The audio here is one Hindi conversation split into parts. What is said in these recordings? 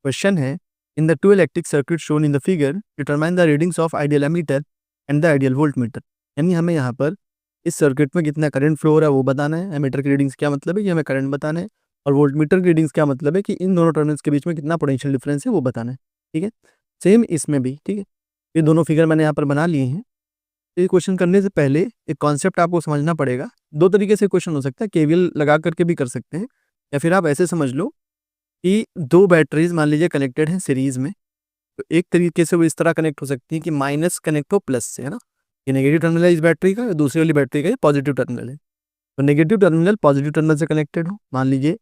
क्वेश्चन है, in the two electric circuit shown in the figure determine the readings of ideal ammeter and the ideal voltmeter. यानी हमें यहाँ पर इस सर्किट में कितना करंट फ्लो हो रहा है वो बताना है। एमीटर की रीडिंग्स क्या मतलब है, ये हमें करंट बताना है। और वोल्टमीटर की रीडिंग्स क्या मतलब है कि इन दोनों टर्मिनल्स के बीच में कितना पोटेंशियल डिफरेंस है वो बताना है। ठीक है, सेम इसमें भी। ठीक है, ये दोनों फिगर मैंने यहाँ पर बना लिए हैं। ये क्वेश्चन करने से पहले एक कॉन्सेप्ट आपको समझना पड़ेगा। दो तरीके से क्वेश्चन हो सकता है, केवीएल लगा करके भी कर सकते हैं, या फिर आप ऐसे समझ लो कि दो बैटरीज मान लीजिए कनेक्टेड हैं सीरीज में। तो एक तरीके से वो इस तरह कनेक्ट हो सकती है कि माइनस कनेक्ट हो प्लस से, है ना। ये नेगेटिव टर्मिनल है इस बैटरी का, दूसरी वाली बैटरी का ये पॉजिटिव टर्मिनल है। तो नेगेटिव टर्मिनल पॉजिटिव टर्मिनल से कनेक्टेड हो, मान लीजिए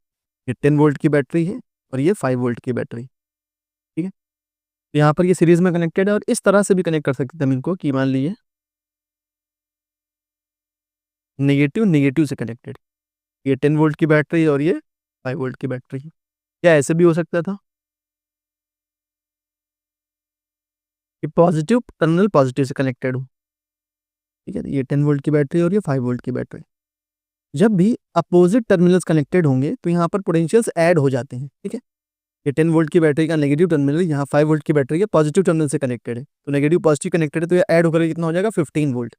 ये 10 वोल्ट की बैटरी है और ये 5 वोल्ट की बैटरी। ठीक है, तो यहाँ पर ये सीरीज में कनेक्टेड है। और इस तरह से भी कनेक्ट कर सकते हैं हम इनको कि मान लीजिए नेगेटिव नेगेटिव से कनेक्टेड, ये 10 वोल्ट की बैटरी और ये 5 वोल्ट की बैटरी। क्या ऐसे भी हो सकता था कि पॉजिटिव टर्मिनल पॉजिटिव से कनेक्टेड हो। ठीक है, ये 10 वोल्ट की बैटरी और ये 5 वोल्ट की बैटरी। जब भी अपोजिट टर्मिनल्स कनेक्टेड होंगे तो यहाँ पर पोटेंशियल्स ऐड हो जाते हैं। ठीक है, ये 10 वोल्ट की बैटरी का नेगेटिव टर्मिनल यहाँ 5 वोल्ट की बैटरी के पॉजिटिव टर्मिनल से कनेक्टेड है, तो नेगेटिव पॉजिटिव कनेक्टेड है, तो ये ऐड होकर कितना हो जाएगा 15 वोल्ट।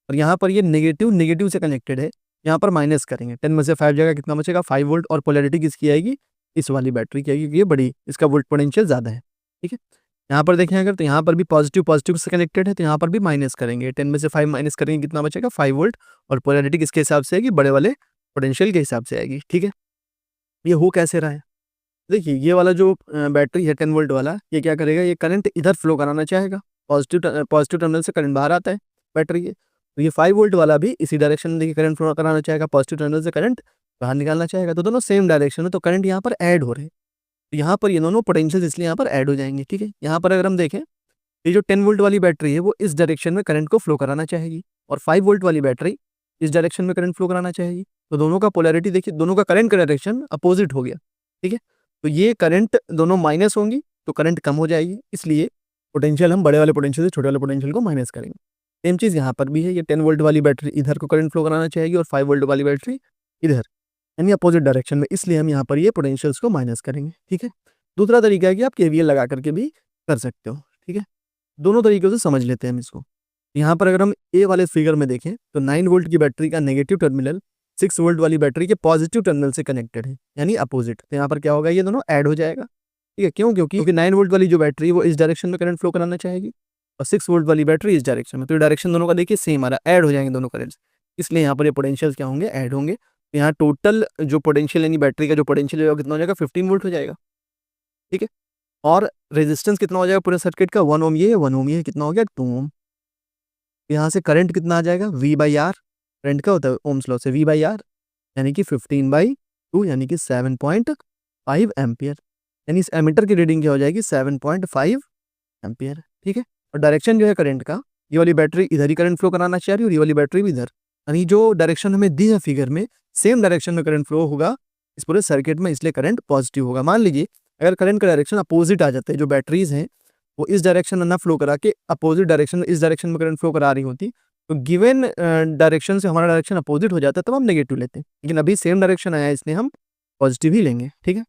और यहाँ पर ये नेगेटिव नेगेटिव से कनेक्टेड है, यहाँ पर माइनस करेंगे, 10 में से 5 जाएगा, कितना बचेगा 5 वोल्ट। और पोलैरिटी किसकी आएगी, इस वाली बैटरी की आएगी, क्योंकि ये बड़ी, इसका वोल्ट पोटेंशियल ज़्यादा है। ठीक है, यहाँ पर देखें अगर, तो यहाँ पर भी पॉजिटिव पॉजिटिव से कनेक्टेड है, तो यहाँ पर भी माइनस करेंगे, 10 में से 5 माइनस करेंगे, कितना बचेगा 5 वोल्ट। और पोलैरिटी किसके हिसाब से आएगी, बड़े वाले पोटेंशियल के हिसाब से आएगी। ठीक है, ये हो कैसे रहा है, देखिए ये वाला जो बैटरी है 10 वोल्ट वाला, ये क्या करेगा, ये करंट इधर फ्लो कराना चाहेगा, पॉजिटिव टर्मिनल से करंट बाहर आता है बैटरी के। तो ये 5 वोल्ट वाला भी इसी डायरेक्शन में देखिए करंट फ्लो कराना चाहेगा, पॉजिटिव टर्मिनल से करंट बाहर निकालना चाहेगा। तो दोनों सेम डायरेक्शन है, तो करंट यहाँ पर ऐड हो रहे हैं। तो यहाँ पर ये दोनों पोटेंशियल इसलिए यहाँ पर ऐड हो जाएंगे। ठीक है, यहाँ पर अगर हम देखें, ये जो 10 वोल्ट वाली बैटरी है वो इस डायरेक्शन में करंट को फ्लो कराना चाहेगी, और 5 वोल्ट वाली बैटरी इस डायरेक्शन में करंट फ्लो कराना चाहेगी। तो दोनों का पोलैरिटी देखिए, दोनों का करंट का डायरेक्शन अपोजिट हो गया। ठीक है, तो ये करंट दोनों माइनस होंगी तो करंट कम हो जाएगी, इसलिए पोटेंशियल हम बड़े वाले पोटेंशियल से छोटे वाले पोटेंशियल को माइनस करेंगे। सेम चीज़ यहाँ पर भी है, ये 10 वोल्ट वाली बैटरी इधर को करंट फ्लो कराना चाहेगी और 5 वोल्ट वाली बैटरी इधर, यानी अपोजिट डायरेक्शन में, इसलिए हम यहाँ पर ये पोटेंशियल्स को माइनस करेंगे। ठीक है, दूसरा तरीका है कि आप केवीएल लगा करके भी कर सकते हो। ठीक है, दोनों तरीकों से समझ लेते हैं हम इसको। यहाँ पर अगर हम ए वाले फिगर में देखें तो 9 वोल्ट की बैटरी का नेगेटिव टर्मिनल 6 वोल्ट वाली बैटरी के पॉजिटिव टर्मिनल से कनेक्टेड है, यानी अपोजिट। तो यहाँ पर क्या होगा, ये दोनों ऐड हो जाएगा। ठीक है, क्यों, क्योंकि 9 वोल्ट वाली जो बैटरी है वो इस डायरेक्शन में करंट फ्लो कराना चाहेगी, और 6 वोल्ट वाली बैटरी इस डायरेक्शन में। तो डायरेक्शन दोनों का देखिए सेम आ रहा है, ऐड हो जाएंगे दोनों करंट्स, इसलिए यहाँ पर ये पोटेंशियल क्या होंगे, ऐड होंगे। तो यहाँ टोटल जो पोटेंशियल यानी बैटरी का जो पोटेंशियल है वो कितना हो जाएगा, 15 वोल्ट हो जाएगा। ठीक है, और रेजिस्टेंस कितना हो जाएगा पूरे सर्किट का, 1 ओम ये है, 1 ओम ये है, कितना हो गया 2 ओम। यहाँ से करंट कितना आ जाएगा, V/R, करंट का होता है ओम्स लॉ से V/R, यानी कि 15/2 यानी कि 7.5 एम्पियर। यानी इस एमीटर की रीडिंग क्या हो जाएगी, 7.5 एम्पियर। ठीक है, और डायरेक्शन जो है करंट का, ये वाली बैटरी इधर ही करंट फ्लो कराना चाह रही है और ये वाली बैटरी भी इधर, यानी जो डायरेक्शन हमें दी है फिगर में सेम डायरेक्शन में करंट फ्लो होगा इस पूरे सर्किट में, इसलिए करंट पॉजिटिव होगा। मान लीजिए अगर करंट का डायरेक्शन अपोजिट आ जाते हैं, जो बैटरीज हैं वो इस डायरेक्शन में ना फ्लो करा के अपोजिट डायरेक्शन में इस डायरेक्शन में करंट फ्लो करा रही होती, तो गिवन डायरेक्शन से हमारा डायरेक्शन अपोजिट हो जाता है, तब हम नेगेटिव लेते हैं। लेकिन अभी सेम डायरेक्शन आया है इसलिए हम पॉजिटिव ही लेंगे। ठीक है,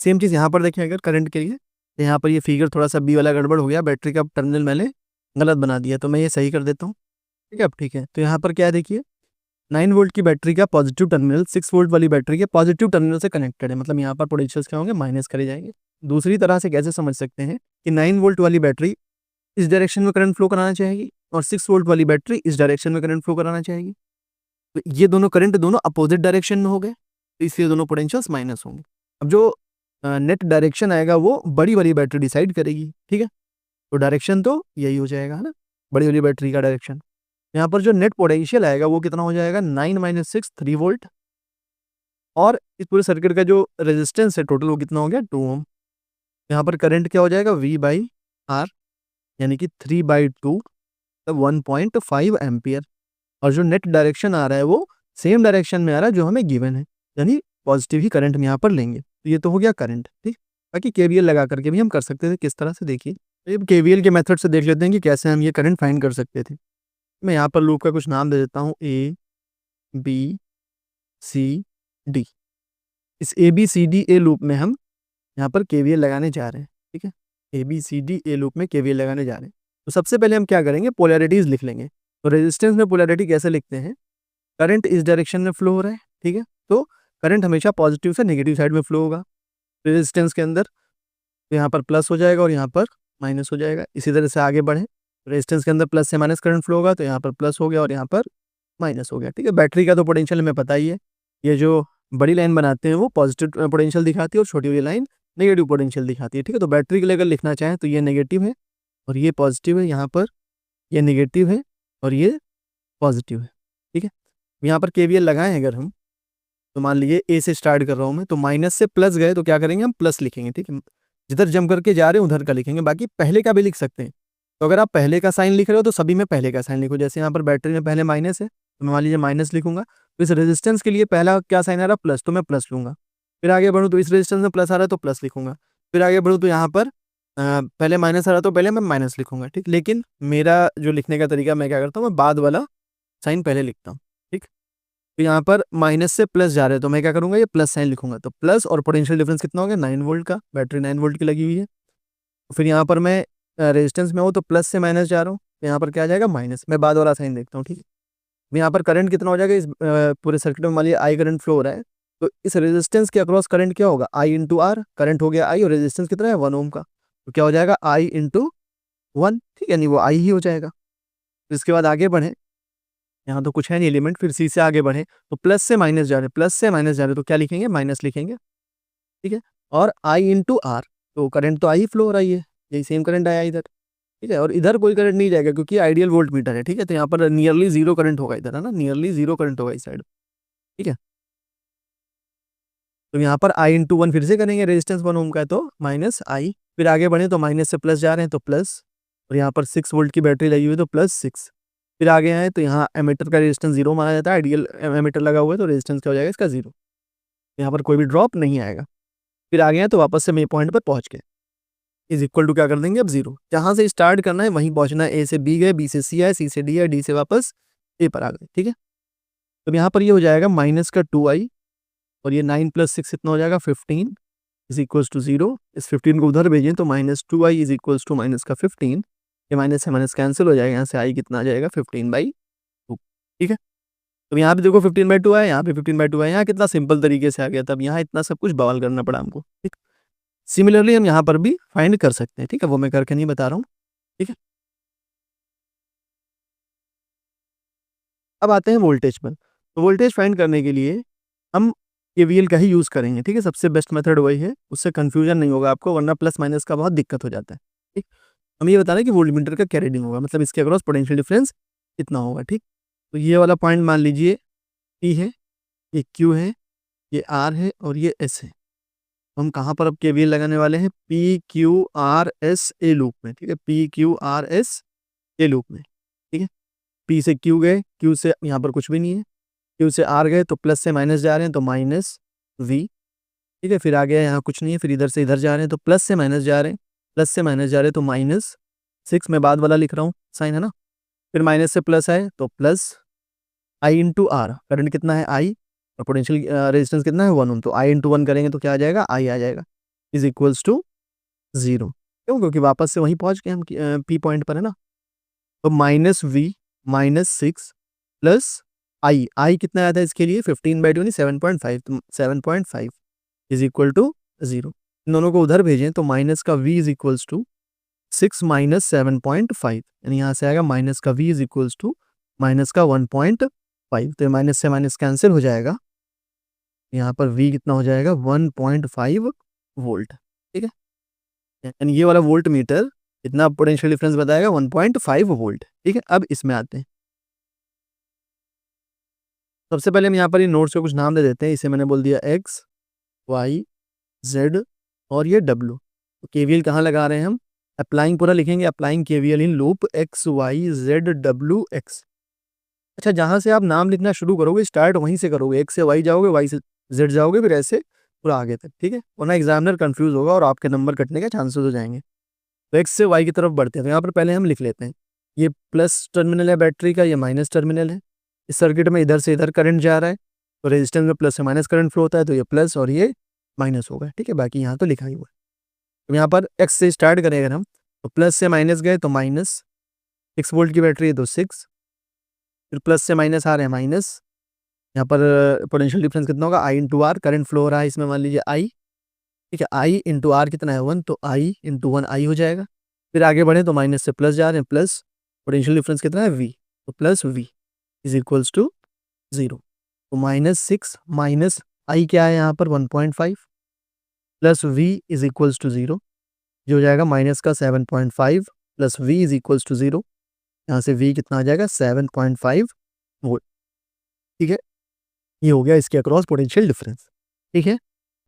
सेम चीज़ यहाँ पर देखें अगर करंट के लिए, तो यहाँ पर ये फिगर थोड़ा सा बी वाला गड़बड़ हो गया, बैटरी का टर्मिनल मैंने गलत बना दिया, तो मैं ये सही कर देता हूँ। ठीक है, अब ठीक है, तो यहाँ पर क्या है देखिए, 9 वोल्ट की बैटरी का पॉजिटिव टर्मिनल 6 वोल्ट वाली बैटरी के पॉजिटिव टर्मिनल से कनेक्टेड है, मतलब यहाँ पर पोटेंशियल्स क्या होंगे, माइनस करे जाएंगे। दूसरी तरह से कैसे समझ सकते हैं कि 9 वोल्ट वाली बैटरी इस डायरेक्शन में करंट फ्लो कराना चाहेगी और 6 वोल्ट वाली बैटरी इस डायरेक्शन में करंट फ्लो कराना चाहेगी, तो ये दोनों करंट दोनों अपोजिट डायरेक्शन में हो गए, तो इसलिए दोनों पोटेंशियल्स माइनस होंगे। अब जो नेट डायरेक्शन आएगा वो बड़ी वाली बैटरी डिसाइड करेगी। ठीक है, तो डायरेक्शन तो यही हो जाएगा, है ना, बड़ी वाली बैटरी का डायरेक्शन। यहाँ पर जो नेट पोटेंशियल आएगा वो कितना हो जाएगा, 9 - 6 3 वोल्ट, और इस पूरे सर्किट का जो रेजिस्टेंस है टोटल वो कितना हो गया 2 ओम। यहाँ पर करंट क्या हो जाएगा, V/R, यानी कि 3/2 1.5 एम्पियर। और जो नेट डायरेक्शन आ रहा है वो सेम डायरेक्शन में आ रहा है जो हमें गिवन है, यानी पॉजिटिव ही करंट हम यहाँ पर लेंगे। तो ये तो हो गया करंट। ठीक, बाकी केवीएल लगा करके भी हम कर सकते थे, किस तरह से देखिए, अब केवीएल के मेथड से देख लेते हैं कि कैसे हम ये करंट फाइंड कर सकते थे। मैं यहाँ पर लूप का कुछ नाम दे देता हूँ, A B C D। इस ABCDA लूप में हम यहाँ पर केवीएल लगाने जा रहे हैं, ठीक है, ABCD लूप में केवीएल लगाने जा रहे हैं। तो सबसे पहले हम क्या करेंगे, पोलैरिटीज लिख लेंगे। तो रेजिस्टेंस में पोलैरिटी कैसे लिखते हैं, करंट इस डायरेक्शन में फ्लो हो रहा है, ठीक है, तो करंट हमेशा पॉजिटिव से नेगेटिव साइड में फ्लो होगा रेजिस्टेंस के अंदर। तो यहाँ पर प्लस हो जाएगा और यहाँ पर माइनस हो जाएगा। इसी तरह से आगे बढ़े, रेजिस्टेंस के अंदर प्लस से माइनस करंट फ्लो होगा, तो यहाँ पर प्लस हो गया और यहाँ पर माइनस हो गया, ठीक है। बैटरी का तो पोटेंशियल हमें पता ही है, ये जो बड़ी लाइन बनाते हैं वो पॉजिटिव पोटेंशियल दिखाती है और छोटी वाली लाइन नेगेटिव पोटेंशियल दिखाती है, ठीक है। तो बैटरी के लिए अगर लिखना चाहें तो ये नेगेटिव है और ये पॉजिटिव है, यहाँ पर ये नेगेटिव है और ये पॉजिटिव है, ठीक है। यहाँ पर केवीएल लगाए हैं अगर हम, तो मान लीजिए ए से स्टार्ट कर रहा हूँ मैं, तो माइनस से प्लस गए तो क्या करेंगे, हम प्लस लिखेंगे, ठीक है। जिधर जंप करके जा रहे हैं उधर का लिखेंगे, बाकी पहले का भी लिख सकते हैं। तो अगर आप पहले का साइन लिख रहे हो तो सभी में पहले का साइन लिखो। जैसे यहाँ पर बैटरी में पहले माइनस है तो मैं मान लीजिए माइनस लिखूंगा। तो इस रेजिस्टेंस के लिए पहला क्या साइन आ रहा है, प्लस, तो मैं प्लस लूंगा। फिर आगे बढ़ूँ तो इस रेजिस्टेंस में प्लस आ रहा है तो प्लस लिखूंगा। फिर आगे बढ़ूँ तो यहाँ पर पहले माइनस आ रहा है तो पहले मैं माइनस लिखूंगा, ठीक। लेकिन मेरा जो लिखने का तरीका, मैं क्या करता हूँ, मैं बाद वाला साइन पहले लिखता हूँ, ठीक। तो यहाँ पर माइनस से प्लस जा रहे हैं तो मैं क्या करूंगा, ये प्लस साइन लिखूंगा। तो प्लस और पोटेंशियल डिफरेंस कितना हो गया, 9 वोल्ट का। बैटरी 9 वोल्ट की लगी हुई है। फिर यहाँ पर मैं रेजिस्टेंस में हूँ तो प्लस से माइनस जा रहा हूँ, तो यहाँ पर क्या आ जाएगा, माइनस। मैं बाद वाला साइन देखता हूँ, ठीक है। यहाँ पर करंट कितना हो जाएगा, इस पूरे सर्किट में मान लीजिए आई करंट फ्लो हो रहा है, तो इस रेजिस्टेंस के अक्रॉस करंट क्या होगा, आई इंटू आर। करंट हो गया आई और रेजिस्टेंस कितना है, 1 ओम का, तो क्या हो जाएगा, आई इंटू 1, ठीक है, यानी वो आई ही हो जाएगा। तो इसके बाद आगे बढ़े, यहाँ तो कुछ है नहीं एलिमेंट, फिर सी से आगे बढ़े तो प्लस से माइनस जा रहे हैं, प्लस से माइनस जा रहे हैं, तो क्या लिखेंगे, माइनस लिखेंगे, ठीक है। और आई इंटू आर, तो करंट तो आई फ्लो हो रही है, यही सेम करंट आया इधर, ठीक है। और इधर कोई करंट नहीं जाएगा क्योंकि आइडियल वोल्ट मीटर है, ठीक है। तो यहाँ पर नियरली जीरो करंट होगा इधर, है ना, नियरली जीरो करंट होगा इस साइड, ठीक है। तो यहाँ पर आई इंटू 1 फिर से करेंगे, रेजिस्टेंस 1 ओम का है तो माइनस आई। फिर आगे बढ़े तो माइनस से प्लस जा रहे हैं तो प्लस, और यहाँ पर 6 वोल्ट की बैटरी लगी हुई है तो प्लस 6। फिर आगे आए तो यहाँ एमीटर का रेजिस्टेंस 0 माना जाता है, आइडियल एमीटर लगा हुआ है तो रेजिस्टेंस क्या हो जाएगा इसका, 0। यहाँ पर कोई भी ड्रॉप नहीं आएगा। फिर आगे आए तो वापस से मेन पॉइंट पर पहुंच गए, इज इक्वल टू क्या कर देंगे अब 0। जहाँ से स्टार्ट करना है वहीं पहुंचना है, ए से बी गए, बी से सी आए, सी से डी आए, डी से वापस ए पर आ गए, ठीक है। तो यहाँ पर ये हो जाएगा माइनस का 2i और ये 9 + 6 कितना हो जाएगा, 15 इज इक्वल्स टू 0। इस 15 को उधर भेजें तो -2i is equals to minus का 15, ये माइनस से माइनस कैंसिल हो जाएगा, यहाँ से आई कितना आ जाएगा, 15/2, ठीक है। तो यहाँ पे देखो 15/2 है, यहाँ पे 15/2 है, यहाँ कितना सिंपल तरीके से आ गया, तब यहाँ इतना सब कुछ बवाल करना पड़ा हमको, ठीक। सिमिलरली हम यहाँ पर भी फाइंड कर सकते हैं, ठीक है, वो मैं करके नहीं बता रहा हूँ, ठीक है। अब आते हैं वोल्टेज पर। तो वोल्टेज फाइंड करने के लिए हम केवीएल का ही यूज़ करेंगे, ठीक है, सबसे बेस्ट मेथड वही है, उससे कन्फ्यूजन नहीं होगा आपको, वरना प्लस माइनस का बहुत दिक्कत हो जाता है, ठीक। हम ये बता रहे हैं कि वोल्टमीटर का क्या रीडिंग होगा, मतलब इसके अक्रॉस पोटेंशियल डिफरेंस कितना होगा, ठीक। तो ये वाला पॉइंट मान लीजिए P है, ये Q है, ये R है और ये S है। तो हम कहाँ पर अब केवीएल लगाने वाले हैं, PQRS लूप में, ठीक है, PQRS लूप में, ठीक है। P से Q गए, Q से यहाँ पर कुछ भी नहीं है, Q से R गए तो प्लस से माइनस जा रहे हैं तो -V, ठीक है। फिर आगे यहाँ कुछ नहीं है, फिर इधर से इधर जा रहे हैं तो प्लस से माइनस जा रहे हैं, प्लस से माइनस जा रहे हैं तो -6, में बाद वाला लिख रहा हूँ साइन, है ना। फिर माइनस से प्लस आए तो plus I into R, current कितना है आई और पोटेंशियल रेजिस्टेंस कितना है 1 ओम, तो आई इंटू 1 करेंगे तो क्या आ जाएगा, आई आ जाएगा, इज इक्वल्स टू 0। क्यों, क्योंकि वापस से वहीं पहुंच गए हम, पी पॉइंट पर, है ना। तो -V -6 प्लस आई कितना आया था इसके लिए, 15/2 7.5, तो 7.5 इज इक्वल टू 0। इन दोनों को उधर भेजें तो माइनस का V इज इक्वल्स टू 6 - 7.5, यानी यहाँ से आएगा माइनस का V is equals to minus का 1.5, तो माइनस से माइनस कैंसिल हो जाएगा, यहाँ पर V कितना हो जाएगा, 1.5 वोल्ट, ठीक है। यानी ये वाला वोल्ट मीटर इतना पोटेंशियल डिफरेंस बताएगा, 1.5 वोल्ट, ठीक है। अब इसमें आते हैं, सबसे पहले हम यहाँ पर ये नोड्स को कुछ नाम दे देते हैं। इसे मैंने बोल दिया X, Y, Z और ये W। तो केवीएल कहाँ लगा रहे हैं हम, अप्लाइंग पूरा लिखेंगे, applying KVL in loop X, Y, Z, W, X। अच्छा, जहाँ से आप नाम लिखना शुरू करोगे स्टार्ट वहीं से करोगे, X से Y जाओगे, Y से Z जाओगे, फिर ऐसे पूरा आगे तक, ठीक है, वरना एग्जामिनर कंफ्यूज होगा और आपके नंबर कटने के चांसेस हो जाएंगे। तो X से Y की तरफ बढ़ते हैं, तो यहाँ पर पहले हम लिख लेते हैं, ये प्लस टर्मिनल है बैटरी का, ये माइनस टर्मिनल है। इस सर्किट में इधर से इधर करंट जा रहा है, तो रेजिस्टेंस में प्लस से माइनस करंट फ्लो होता है, तो ये प्लस और ये माइनस होगा, ठीक है। बाकी यहाँ तो लिखा ही हुआ है। तो यहाँ पर x से स्टार्ट करें अगर हम, तो प्लस से माइनस गए तो माइनस, 6 वोल्ट की बैटरी है तो 6, फिर प्लस से माइनस आ रहे हैं माइनस, यहाँ पर पोटेंशियल डिफरेंस कितना होगा, I into R, current flow हो रहा है इसमें मान लीजिए I, ठीक है, I इंटू आर कितना है 1, तो I इंटू 1 I हो जाएगा। फिर आगे बढ़े तो माइनस से प्लस जा रहे हैं, प्लस पोटेंशियल डिफरेंस कितना है V, तो plus V is equals to 0। तो -6 माइनस I क्या है यहाँ पर 1.5 plus V is equals to 0, जो हो जाएगा माइनस का 7.5 plus V is equals to 0, यहाँ से V कितना आ जाएगा 7.5 वोल्ट। ठीक है, ये हो गया इसके अक्रॉस पोटेंशियल डिफरेंस। ठीक है,